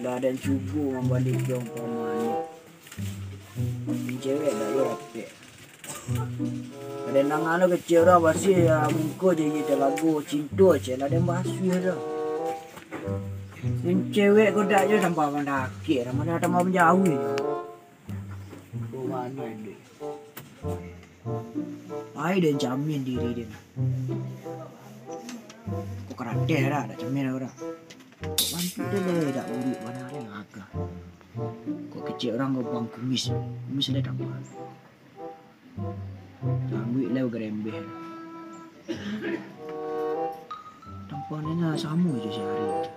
Dah ada cubu membalik jom paman. Cewek dah rapek. Ada nang anu kecil dah basi muka je kita lagu cinta je lah dia basi dah. Yang cewek kau dah je sampai mana akhir mana ada mau menjauh je. Mana dia? Ai dia jamin diri dia. Kau kerate dah, dah jamin dah. Bantu dia le, dah urut mana dia agak. Kau kecil orang kau bang kumis le tak apa. Tangguh le gerembeh. Tampaknya sama je sehari.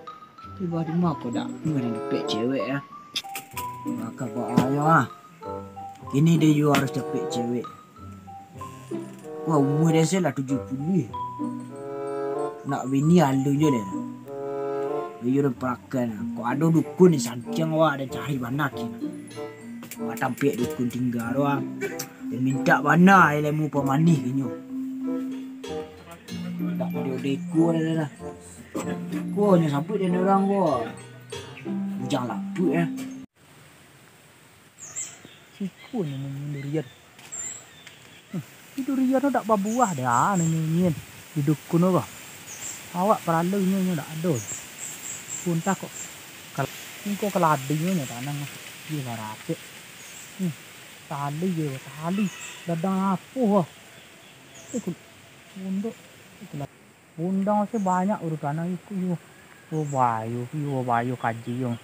Tiba-tiba kau dah ngeri dapet cewek ya. Maka bahaya ah. Kini dia juga harus dapet cewek. Wah umur dia lah 70. Nak bini alunya dia. Dia udah perakan. Kau ada dukun ni sancang wah ada cari banak ni. Wah tampik dukun tinggal wah. Dia minta bana ilmu pemani kinyo. Tak dia deko dah dah. Kau hanya sampai dia orang kau. Ujang lapuk ya. Siku ni durian. Durian tu tak berbuah dah nyanyian. Di dukun apa? Awak peralunya tak ada. Pun tak kok. Kalau keladinya tanang dia lah rapik. Tali je tali. Dadang apa? Itu bunduk. Undang sih banyak urutan itu. Oh bayu kaji yang.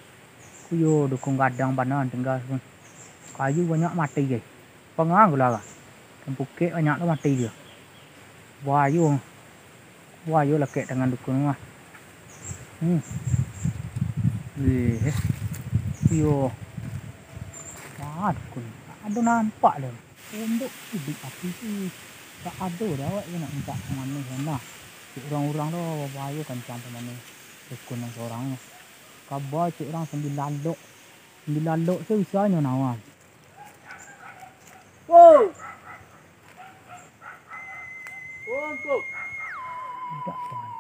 Kuyo dukung kadang banan tinggal kayu banyak mati je. Pengang lah. Pukek banyak tu mati dia. Wayu lekek dengan dukun mah. Yo. Wah, dukun. Ada nampak dah. Untuk hidup api tu tak ada dah awak nak minta mana sana. Orang-orang tu wayu kan sampai mana dukun yang seorang. Kabar cik orang 9 lok tu usahanya nawan. Oh. Kok. Tak ada.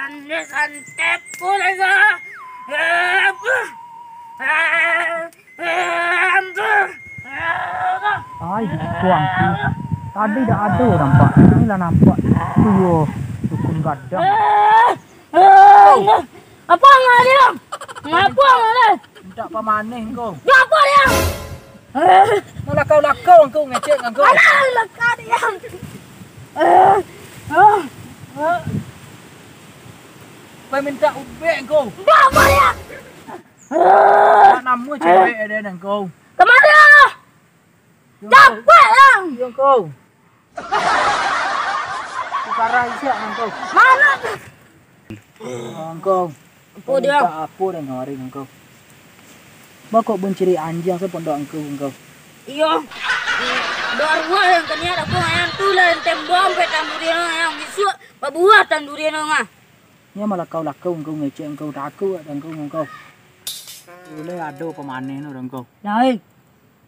Ini santep pula sah. Ay, kuang tu. Tadi dah ada nampak. Ini lah nampak. Tu dukun gadang. Apa ngah dia? Ngapa ngah? Tak apa maneh kau. Ngapa dia? Lakau kau ngecek kau. Alah, lakau dia. Kau minta ubek kau. Ngapa dia? Tak nama cewek ada dengan kau. Kemana? Capek lah. Yang kau. Sekarang siap dengan kau. Mana? Kau. Apa dia? Apa dah ngari dengan kau. Kau mencari anjing saya pondok engkau. Iyo. Dua yang kena aku yang tu lah yang tembom ke tandurin yang bisu berbuah tandurin ngah. Nya malah kau engkau ngecek engkau takut dan engkau. Boleh ada pemanen orang kau. Lai.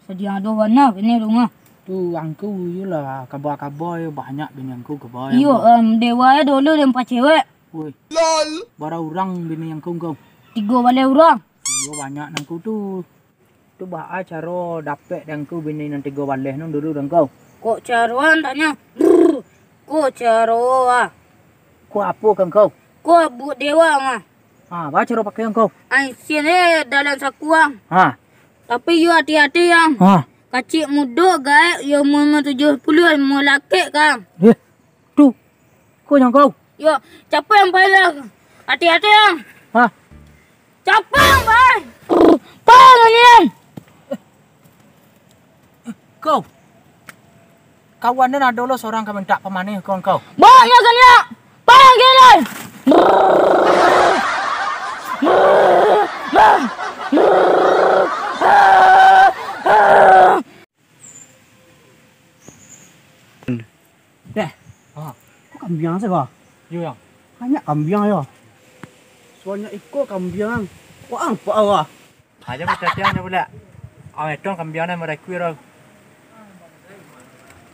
Sedia ada warna ini rumah. Tu angku iyalah kabar-kabar banyak bini angku kabar. Iyo dewa dulu yang empat cewek. Woi. Lol. Bara orang bini angku kau. 3 balai orang. Iyo banyak angku tu. Tu bah cara dapat angku bini nan 3 balai nang dulu angku. Kok caruan tanya. Kok caroa. Kau apa kan kau? Kok buat dewa ngah. Bah cara pakai angku. Ai sini dalam sakuang. Tapi you hati-hati yang. Kacik muda gaib you umur 70 mau laki kang. Tu. Kau yang kau. Yo, siapa yang bayar? Hati-hati yang. Siapa yang bayar? Pang ni. Kau. Kawan dia ada lo seorang kau minta pemanen kawan kau. Banyak kan ya? Pang gini. Kok kambing sih kau? Iya. Hanya kambing ya. Soalnya ikut kambing. Kok apa awak? Aja kita tiang pula. Awak itu kambing ni mereka kira.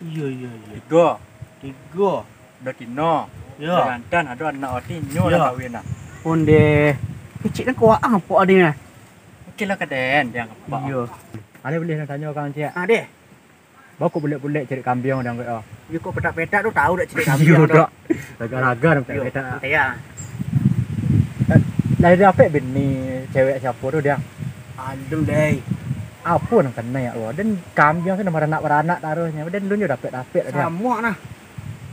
Iya. 3. udah kino. Yo. Gantan ada anak otinyo Yo. lah kawin nah. Onde kecil kan kuat apa adanya? Mungkin lah keden dia apa. Iya. Ada boleh nak tanya kau cik. Ade. Bawa kau boleh cari kambing dan kau. Ya kok petak-petak tu tahu dak cerita Iya kambing dak. Raga-raga dan Yo. kita. Ya. Lahir dia apa bini cewek siapa tu dia? Adem deh. Apa nak kena ya Allah. Dan kambing tu nama beranak taruhnya. Dan lu dapat dia. Sama nah.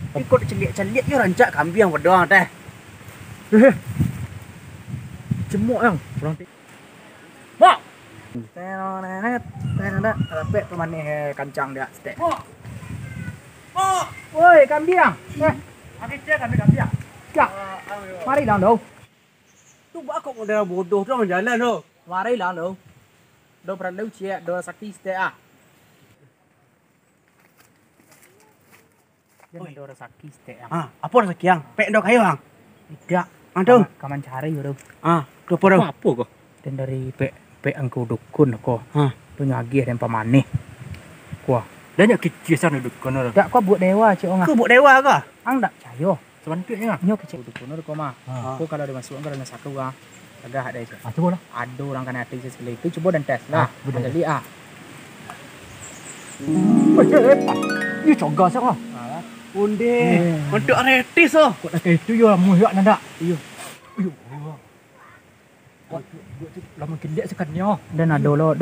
Ikut celik-celik je rancak kambing berdoa teh. Cemuk yang orang Mak. Tenet. Tapi pemane kancang dia stek. Woi, kambing. Ada cek kambing. Ya. Mari lang đâu. Tu bak kok model bodoh tu orang jalan tu. Mari lang đâu. Đâu pernah lu cie, do sakti ste ah. Jangan do sakti ste ah. Ah, apa dah sekian? Pek dok kayu hang. Tidak. Aduh. Kaman cari yo. Ah, tu apa dah? Apa kau? Dan dari pe angko dukun ko. Ha. Tu nyagi dan pamane. Ko. Dan yang kecil sana dukun tu. Tak ko buat dewa cik orang. Kau buat dewa ke? Ang dak cayo. Sebenarnya. Nyo kecil dukun ko mah. Ha. Ko kalau dimasukkan ke dalam saku ah. Agak ada itu. Ah, coba lah. Ada orang kan hati sekali itu coba dan tes lah. boleh. Jadi ah. Ini coga siapa? Onde. Untuk retis oh. Kau nak itu yo muhyak nanda. Iyo. Lama kelak sekannya. Dan ada lo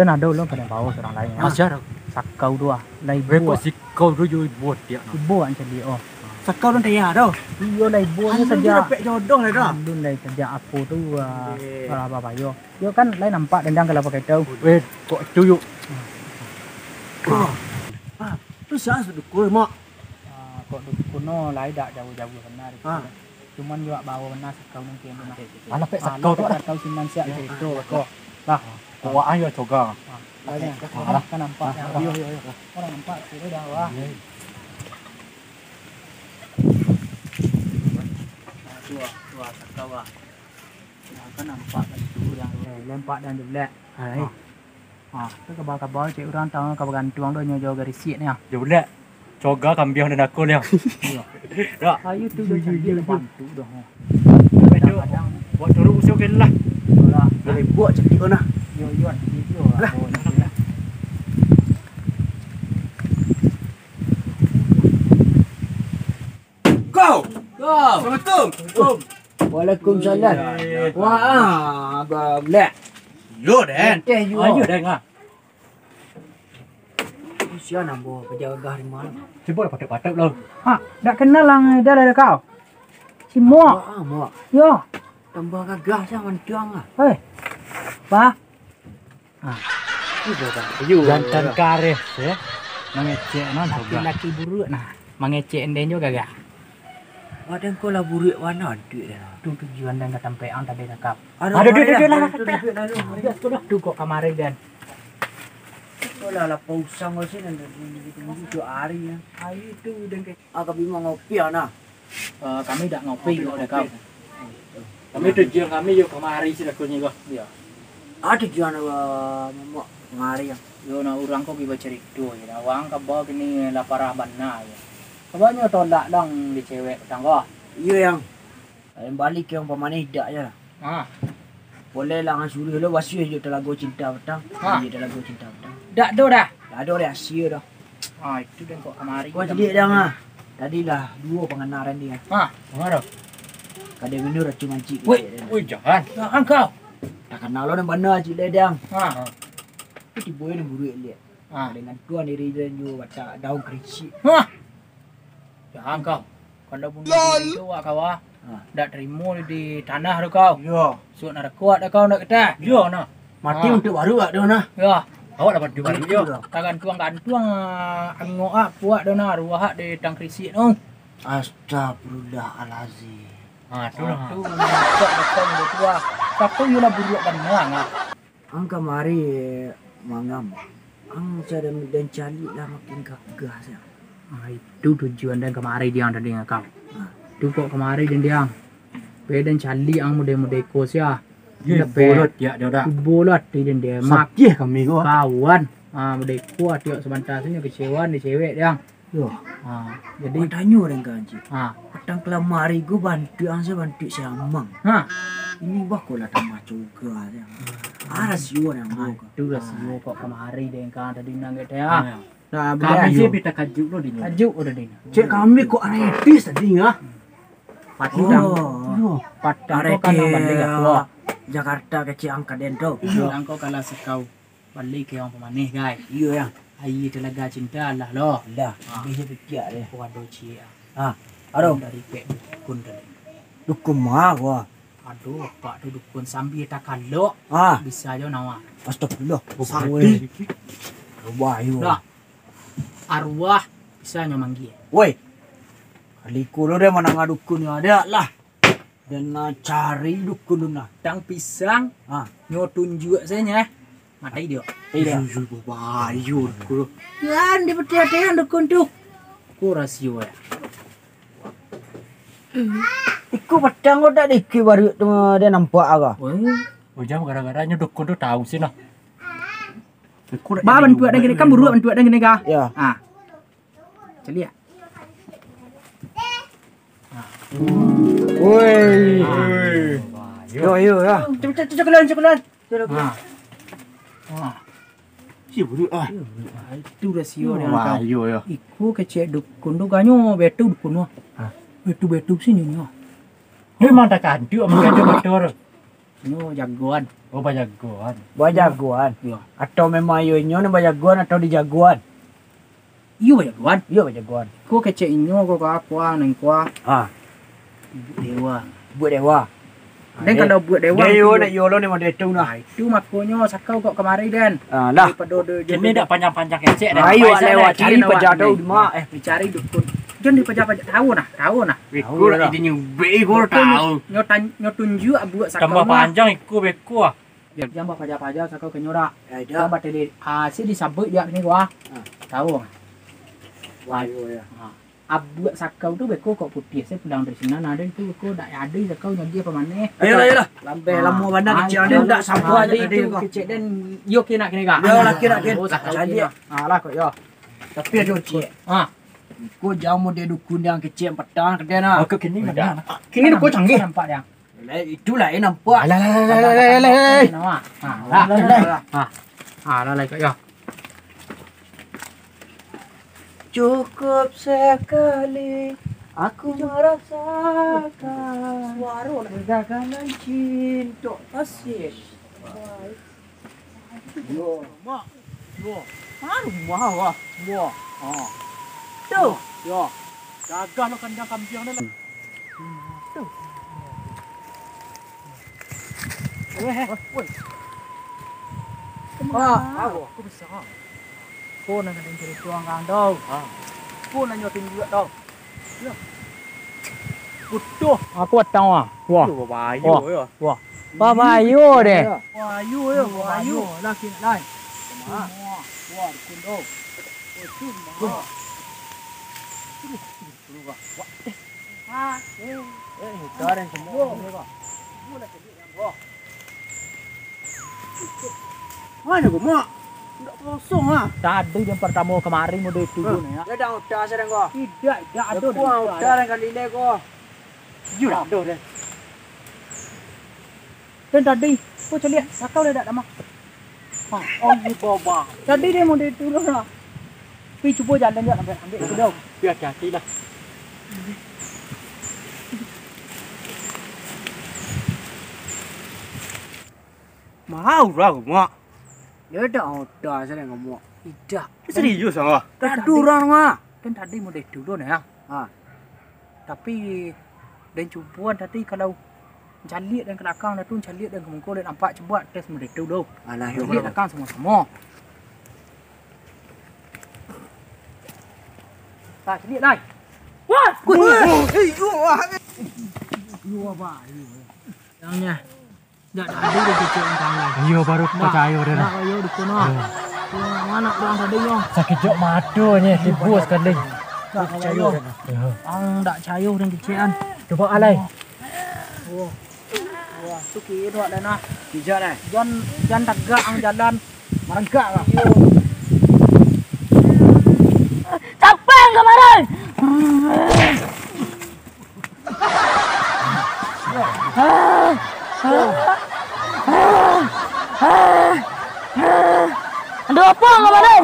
kena bawa orang lain. Asyar. Sakau dua. Lai Repot buah. si kau tu yo buat dia. Ibu an jadi oh. Sakau dan tayar dah. Iyo lai buahnya Anu saja. dah pek jodoh lah dah. Dun lai saja apa tu apa yo. Yo kan lai nampak dendang kalau pakai tahu. Weh, kau itu yo. Ah, tu siapa sedukul mak? Kok kuno lai dak jauh-jauh benar. Cuman juga bawa benar sakau nang kene nah. Alah pek sakau tu. Sakau sinan siap itu kok. Lah, Kau ayo coga. lai kan nampak. Yo. Orang nampak sudah dah wah. Tua sakau ah. Kan nampak itu yang lempak dan jelek. Hai. Tu kabar-kabar cik orang tahu kabar gantung donya jauh dari siat ni ah. Ya boleh. Coga kambing dan aku liang. Dak. Ayo tu dia bantu dah. Kadang buat turun usul kelah. Lah, Boleh buat celik kau nah. yo video lah. Kau. Assalamualaikum. Waalaikumsalam. Wah, agak black. Yo den. Teh you. Ayo dah ngah. Siapa nambo penjaga di mana? Cuba dah patok-patok lo. Ha, dak kenal lang dah ada kau. Si Mo. Ah, mak. Yo. Tambah gagah sama tuang ah. Hei. Pa. Ayo. Jantan kares ya. Mangecek non laki buruk nah. Mangecek den juga gak. Ada kau lah burik warna duit dah. Tu tujuan dan kata sampai ang tadi nakap. Ada duit lah. Tu kok kamari dan. Kau lah pausang kau sini dan itu hari ya. Hari itu dan agak bima ngopi ana. Kami dak ngopi kok dah kau. Kami tujuan kami yo kemari sih lakunya kau. Ya. Ada jual mak ngari yang. Yo na urang ko giba cerita ya. Awang kabar kini laparah bana ya. Kabarnya tolak dang di cewek tangga. Iya yang. Yang balik yang pemane hidak je. Ha. Boleh lah ngan suruh lo wasiu je telago cinta petang. Ha. Iya telago cinta petang. Dak do dah. Ada orang asyik dah. Ah itu dan kok kemari. Kau celik dah ngah. Tadilah dua pengenaran dia. Ha, mana? Kadang minum racun mancik. Wih jangan. Jangan kau. Tak kenal lo dan mana cik ledang. Ha. Itu boy ni buruk lihat. Ha. Dengan tuan diri dia ju baca daun kericik. Ha. Jangan kau. Kalau bunuh diri itu wak kau ah. Ha. Dak terima di tanah tu kau. Ya. Suat nak kuat dah kau nak kata. Yo nah. Mati Ha. untuk baru tak dia nah. Ya. Awak dapat dua baru yo. Tagan tuang angok ah puak dah na ruah di tang krisik tu. Astagfirullahalazim. Ah, Tu nak datang dia tua. Tapi you lah buruk benar ah. Ang kamari mangam. Ang cara dan cali lah makin gagah saya. Itu tujuan dan kemari dia tadi dengan kau. Tu kok kemari dan dia. Pedan cali ang muda-muda kos ya. Ye bolot ya dia dah. Bolot di dia mak Sakit kami kau. kawan. Muda kuat dia sebentar sini kecewa di cewek dia. Yo, Jadi tanya orang kanji. ah Petang kelamari gue bantu angsa bantu siamang. Ini bah kau lah tambah juga ya. Aras yo yang buka. itu rasio kok kemari deh kan tadi nang gede ya. Nah, Kami betul. sih bita kajuk lo di nyok. Tajuk udah deh. Cek kami kok retis tadi ya. Padang. Oh. Padang kok kan nang balik aku. Jakarta ke Ciangka Dento. Bilang kau kalau sekau balik ke yang pemaneh guys. Iya ya. Ayi telaga cinta lah lo. Dah, bisa pikir deh. Waduh cia. Aduh, Dari pek dukun tadi. dukun mah gua. Aduh, pak tu dukun sambil tak kalau bisa aja nawa. Astagfirullah. Sakti. Bayu. Dah. Arwah bisa nyomangi. Woi. Kali kulo deh mana dukun yang ada lah. Dan cari dukun nah. Tang pisang nyotun juga saya matai dia. Iya. Bayu kulo. Yan di peti dukun tuh. Ku rasio ya. Iku pedang udah dikit baru dia nampak agak. Ujam gara-gara dukun tuh tahu sih noh. Ba bantu ada gini kan buru bantu ada gini ga. Ya. Celi ya. Woi. Yo. Yo ya. Cokelan. Si buru Itu rasio dia Wah, kau. yo yo. Iku kecek dukun tu ganyo betu dukun wa. Betu sini nyo. Ini mang tak kandu mang kandu motor. Nyo jagoan. Oh banyak goan. bajagoan. Iya. Atau memang yo nyo ni bajagoan atau di jagoan. Iyo jagoan. Yo bajagoan. Ku kecek inyo ko ka kwa nang kwa dewa. Buat dewa. Dan kalau buat dewa Dewa nak yo lo ni mau detung nah. itu makonyo sakau kok kemari den. Lah. Ini dak panjang-panjang kecek dah. Ayo lewat cari pejadau di mak. Dicari dukun. Jangan dipajak-pajak tahu nah. Iku dak ini nyubi iku tahu. Nyo tunjuk buat sakau. Tambah panjang iku beku ah. Jangan pajak-pajak sakau ke nyora. Ada. Dapat tadi si disabut dia ni gua. Tahu. Ayo ya. Abu sakau tu beko kok putih. Saya pulang dari sana ada itu beko dak ada sakau nyagi apa mana. Ayolah. Lambe lamu bandar kecil ada dak sampo aja itu tadi. kecek dan yo kena kini ga. Yo laki nak Oh, sakau jadi. kena. Lah kok yo. Tapi ada cik. Ko jamu dia dukun yang kecil petang kedai nak. Aku kini mana? Kini dukun canggih nampak dia. Itulah yang nampak. Lah. Lah kok yo. Cukup sekali aku merasakan suara kegagalan cinta kasih. Yo, mak. Yo. Wah. Tuh. Yo. Gagah lo kandang kambing dah. Aku bisa. Cô này định chỉ chuông ngang đâu. Cô này nhiều tình nguyện đâu. Betul. Aku tahu ah. Wah. Bayu yo. Wah, bayu deh. Bayu. Laki lain. Wah, kundo. Sekarang semua. Mana gua mak? Ndak kosong Tadi yang pertama kemarin mau itu nih ya. Dia dah udah sekarang gua. Tidak ada. Gua udah kali ini gua. Jura do deh. Dan tadi, kau lihat, sakau dah dah mah. Oh, ni baba. Tadi dia mau itu lah. Pi cuba jalan dia sampai ambil itu dah. Biar hati lah. Mau lah gua. Dia dah udah sekarang gua. Tidak. Serius ah. Dah durang mah. Kan tadi mau itu dulu nih ya. Tapi dan cubuan tadi kalau jaliat dan kelakang dah tu jaliat dan kemungko dan nampak cepat tes mau itu dulu. Alah, Jaliat kelakang semua-semua. Tak jaliat dah. Wah, Dua bah. Yang dah ada di kecil tangan. Yo baru percaya dah. Nak ayo di kono. Mana orang tadi yo? Sakit jok madu nya dibus sekali. Tak percaya. Ang tak percaya dengan kecilan. Coba alai. Wah, tu kira dah nak. Kijak dah. Jan tegak ang jalan. Merengkak lah. Siapa yang Ada apa kamu ni?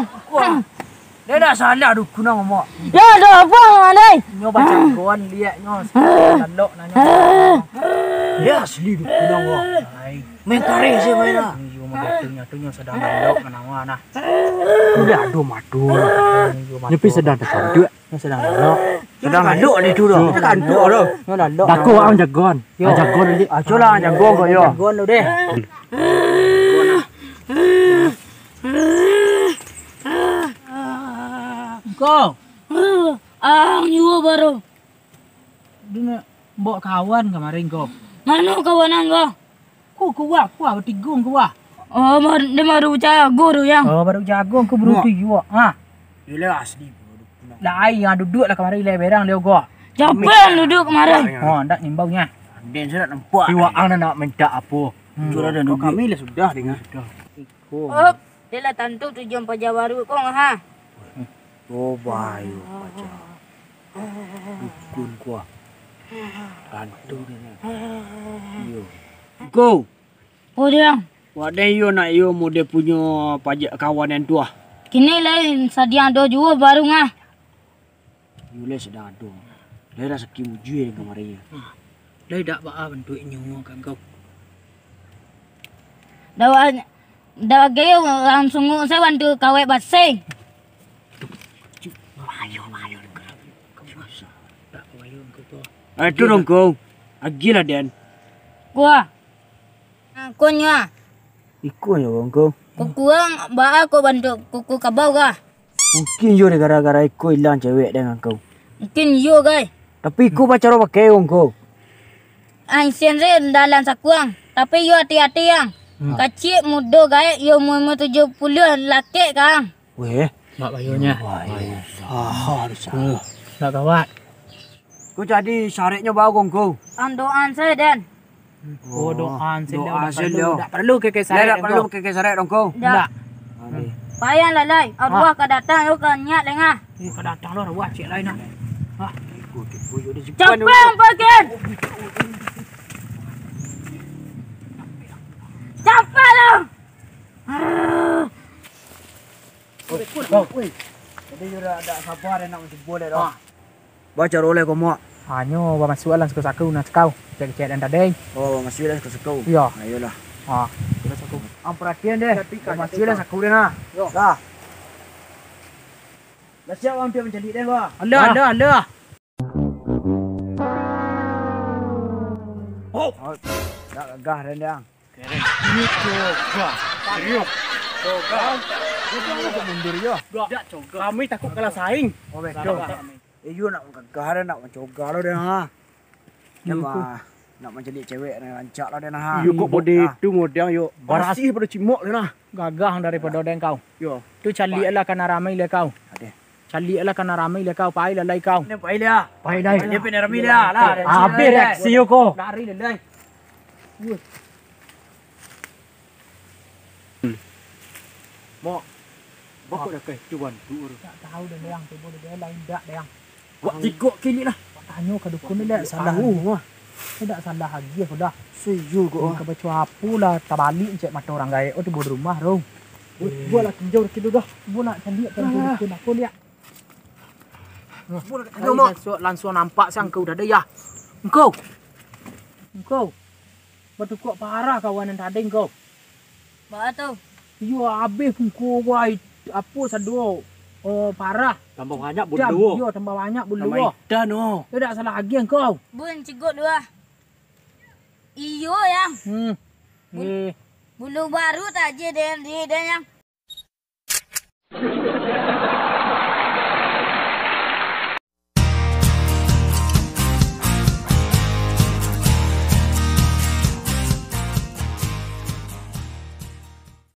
Dia dah salah dukun nang mak. Ya ada apa kamu ni? Nyo baca gon liat nyo lalok nanya. Ya asli dukun nang mak. Main kare sih main lah. Yo magatnya tu nyo sedang lalok menawa nah. Udah aduh madu. Nyepi sedang terkanduk. Nyo sedang lalok. Sedang ngaduk ni tu dah. Kita kanduk dah. Nyo lalok. Dako ang jagon. Jagon nanti. Acolah jago kau yo. Gon lu deh. Kau, Nyuruh baru. dia bawa kawan kemarin kau. Mana kawanan kau? Kuah bertigung kuah. Oh, dia baru jago tu yang. Oh, baru jago aku baru tu juga. Ha. Dia asli dukun nang. Lah ai yang duduk lah kemarin le berang dia gua. Siapa yang duduk kemarin? Oh, ndak nimbau nya. Dan saya nak nampak. Iwa ang nak minta apa? Curah dan kami lah sudah dengar. Oh, dia lah tentu tujuan pajak baru kau ha. Oh bayu baca. Dukun kuah. Tantu dia. Yo. Go. Oh dia. Wadah yo nak yo mau dia punya pajak kawan yang tua. Kini lain sedia do juga baru ngah. Yo le sedang ado. Dia dah sakim ujui kemarin. Đây dak ba bentuk nyo kan kau. Dah gaya langsung saya bantu kawai basing. Itu dong kau. Agi lah Dan. Gua. Kau nya. Ikut ya kau. Kukuang ba aku bantu kuku kabau ga. Mungkin yo gara-gara ikut hilang cewek dengan kau. Mungkin yo guys. Tapi ikut pacar pakai kau. Aisyen re dalam sakuang. Tapi yo hati-hati yang. Kecil muda guys yo umur 70 laki kang. Weh. Mak bayunya. Ah, harus. Dak kawat. Kau jadi syaratnya bawa kau. Doan saya Dan. Oh, doan doa selo. selo. Dak perlu ke Saya saya. tak perlu pakai syarat dong kau. Dah. Payah lah lai. Allah ka datang yo ka nyat lengah. Kau datang lah wah cik lain nah. Cepat pakai. Cepat lah. Jadi sudah ada sabar nak menjebol dah. Baca roleh kau mak. Hanyo ba masuk lah saku nak kau. Cek-cek dan tadi. Oh, masih lah sekau. Ya. Ayolah. Ha. Kita saku. Am perhatian deh. Masih lah sekau deh nah. Dah. Dah siap am dia menjadi deh ba. Ada. Oh. Dah gagah dan yang. Ini coba. Serius. Coba. Kita mundur yo. Tak coba. Kami takut kalah saing. Oh, betul. You nak gagah dan nak mencoba lo deh ha. Nama nak menjadi cewek nak rancak lah deh nah. You kok body tu modang yo. Barasih pada cimok le nah. Gagah daripada deng kau. Yo. Tu cali lah kena ramai le kau. Ada. Cali lah kena ramai le kau. Pai lah lai kau. Ni pai dia. Pai dai. Dia pun ramai dia lah. Habis reaksi yo ko. Lari le lai. Mak. Bakok dah kai cuan tu. Tak tahu dah yang tu boleh dia lain dak yang. Wak tikok kini lah. Tanya ke dukun ni dak salah. Tidak salah lagi aku dah. Seyu Kau ke baca apa lah terbalik cek mata orang gaya. Oh tu bodoh rumah dong. Buat lah tinjau kita dah. Bu nak cari kan dukun aku lihat. Langsung nampak sang kau dah ada ya. Engkau. Betul kok parah kawan yang tadi engkau. Ba tu. Yo habis engkau wai apa sadua. Oh parah. Tambah banyak Jam bodoh. yo tambah banyak bulu. Dan oh. Tidak salah lagi engkau. Bun cigut dua. Iyo yang. Eh. Bulu baru tak je dia yang.